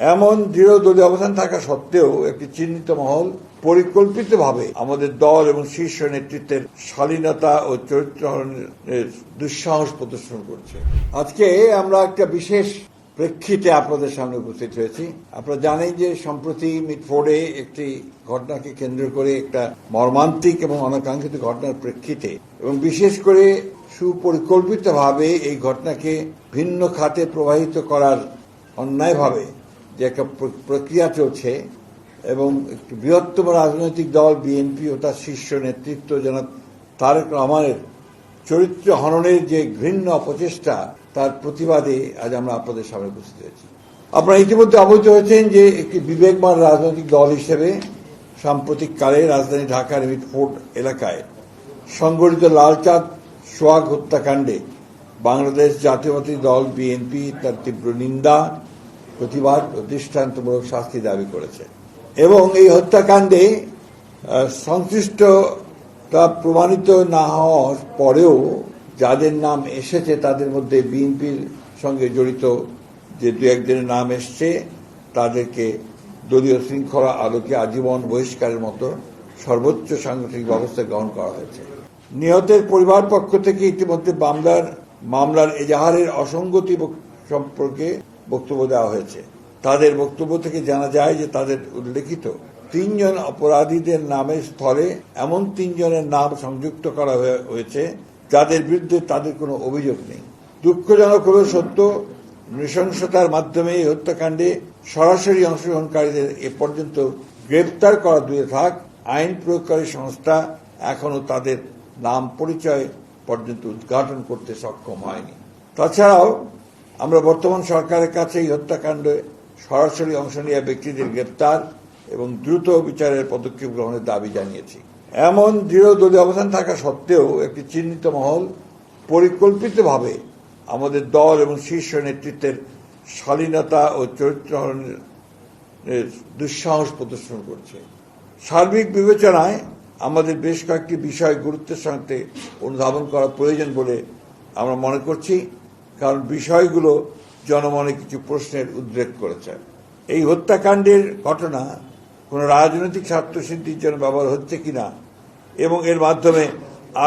এমন দৃঢ় দলীয় অবস্থান থাকা সত্ত্বেও একটি চিহ্নিত মহল পরিকল্পিতভাবে আমাদের দল এবং শীর্ষ নেতৃত্বের শালীনতা ও চরিত্র হরণের দুঃসাহস প্রদর্শন করছে। আজকে আমরা একটা বিশেষ প্রেক্ষিতে আপনাদের সামনে উপস্থিত হয়েছি। আপনারা জানেন যে সম্প্রতি মিটফোর্ডে একটি ঘটনাকে কেন্দ্র করে একটা মর্মান্তিক এবং অনাকাঙ্ক্ষিত ঘটনার প্রেক্ষিতে এবং বিশেষ করে সুপরিকল্পিতভাবে এই ঘটনাকে ভিন্ন খাতে প্রবাহিত করার অন্যায়ভাবে যে একটা প্রক্রিয়া চলছে এবং একটি বৃহত্তম রাজনৈতিক দল বিএনপি ও তার শীর্ষ নেতৃত্ব জনাব তারেক রহমানের চরিত্র হননের যে ঘৃণ্য অপচেষ্টা তার প্রতিবাদে আজ আমরা আপনাদের সামনে উপস্থিত হয়েছি। আপনারা ইতিমধ্যে অবহিত হয়েছেন যে একটি বিবেকবান রাজনৈতিক দল হিসেবে সাম্প্রতিককালে রাজধানী ঢাকার মিটফোর্ড এলাকায় সংঘটিত লালচাঁদ সোহাগ হত্যাকাণ্ডে বাংলাদেশ জাতীয়তাবাদী দল বিএনপি তার তীব্র নিন্দা, প্রতিবাদ ও দৃষ্টান্তমূলক শাস্তি দাবি করেছে এবং এই হত্যাকাণ্ডে সংশ্লিষ্টতা প্রমাণিত না হওয়ার পরেও যাদের নাম এসেছে তাদের মধ্যে বিএনপির সঙ্গে জড়িত যে দু একজনের নাম এসছে তাদেরকে দলীয় শৃঙ্খলা আলোকে আজীবন বহিষ্কারের মতো সর্বোচ্চ সাংগঠনিক ব্যবস্থা গ্রহণ করা হয়েছে। নিহতের পরিবার পক্ষ থেকে ইতিমধ্যে মামলার এজাহারের অসঙ্গতি সম্পর্কে বক্তব্য দেওয়া হয়েছে। তাদের বক্তব্য থেকে জানা যায় যে তাদের উল্লেখিত 3 জন অপরাধীদের নামের স্থলে এমন 3 জনের নাম সংযুক্ত করা হয়েছে যাদের বিরুদ্ধে তাদের কোনো অভিযোগ নেই। দুঃখজনক হলেও সত্য, নৃশংসতার মাধ্যমে এই হত্যাকাণ্ডে সরাসরি অংশগ্রহণকারীদের এ পর্যন্ত গ্রেপ্তার করা দূরে থাক, আইন প্রয়োগকারী সংস্থা এখনো তাদের নাম পরিচয় পর্যন্ত উদ্ঘাটন করতে সক্ষম হয়নি। তাছাড়াও আমরা বর্তমান সরকারের কাছে এই হত্যাকাণ্ডে সরাসরি অংশ নেওয়া ব্যক্তিদের গ্রেপ্তার এবং দ্রুত বিচারের পদক্ষেপ গ্রহণের দাবি জানিয়েছি। এমন দৃঢ় দলীয় অবস্থান থাকা সত্ত্বেও একটি চিহ্নিত মহল পরিকল্পিতভাবে আমাদের দল এবং শীর্ষ নেতৃত্বের শালীনতা ও চরিত্র হরণের দুঃসাহস প্রদর্শন করছে। সার্বিক বিবেচনায় আমাদের বেশ কয়েকটি বিষয় গুরুত্বের সঙ্গে অনুধাবন করা প্রয়োজন বলে আমরা মনে করছি, কারণ বিষয়গুলো জনমনে কিছু প্রশ্নের উদ্রেক করেছে। এই হত্যাকাণ্ডের ঘটনা কোনো রাজনৈতিক স্বার্থসিদ্ধির জন্য ব্যবহার হচ্ছে কিনা এবং এর মাধ্যমে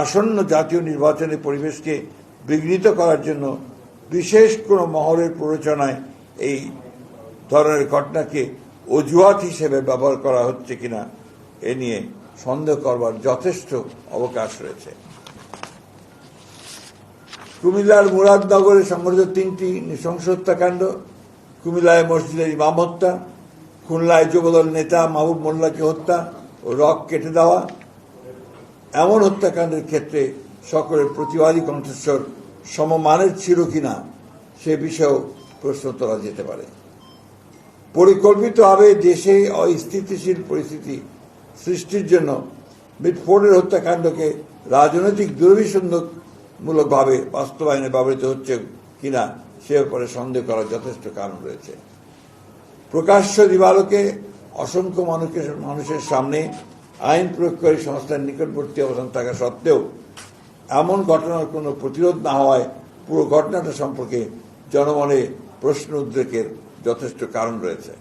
আসন্ন জাতীয় নির্বাচনের পরিবেশকে বিঘ্নিত করার জন্য বিশেষ কোনো মহলের প্ররোচনায় এই ধরনের ঘটনাকে অজুহাত হিসেবে ব্যবহার করা হচ্ছে কিনা এ নিয়ে সন্দেহ করবার যথেষ্ট অবকাশ রয়েছে। কুমিল্লার মুরাদনগরে সংঘটিত 3টি নৃশংস হত্যাকাণ্ড, কুমিল্লায় মসজিদের ইমাম হত্যা, খুলনায় যুবদল নেতা মাহবুব মোল্লাকে হত্যা ও রক কেটে দেওয়া, এমন হত্যাকাণ্ডের ক্ষেত্রে সকলের প্রতিবাদী কণ্ঠস্বর সমমানের ছিল কিনা সে বিষয়েও প্রশ্ন তোলা যেতে পারে। পরিকল্পিতভাবে দেশে অস্থিতিশীল পরিস্থিতি সৃষ্টির জন্য মিটফোর্ডের হত্যাকাণ্ডকে রাজনৈতিক দুর্বিসন্ধমূলকভাবে বাস্তবায়নে ব্যবহৃত হচ্ছে কিনা সে ব্যাপারে সন্দেহ করার যথেষ্ট কারণ রয়েছে। প্রকাশ্য দিবালোকে অসংখ্য মানুষের সামনে আইন প্রয়োগকারী সংস্থার নিকটবর্তী অবস্থান থাকা সত্ত্বেও এমন ঘটনার কোনো প্রতিরোধ না হওয়ায় পুরো ঘটনাটা সম্পর্কে জনমনে প্রশ্ন উদ্রেকের যথেষ্ট কারণ রয়েছে।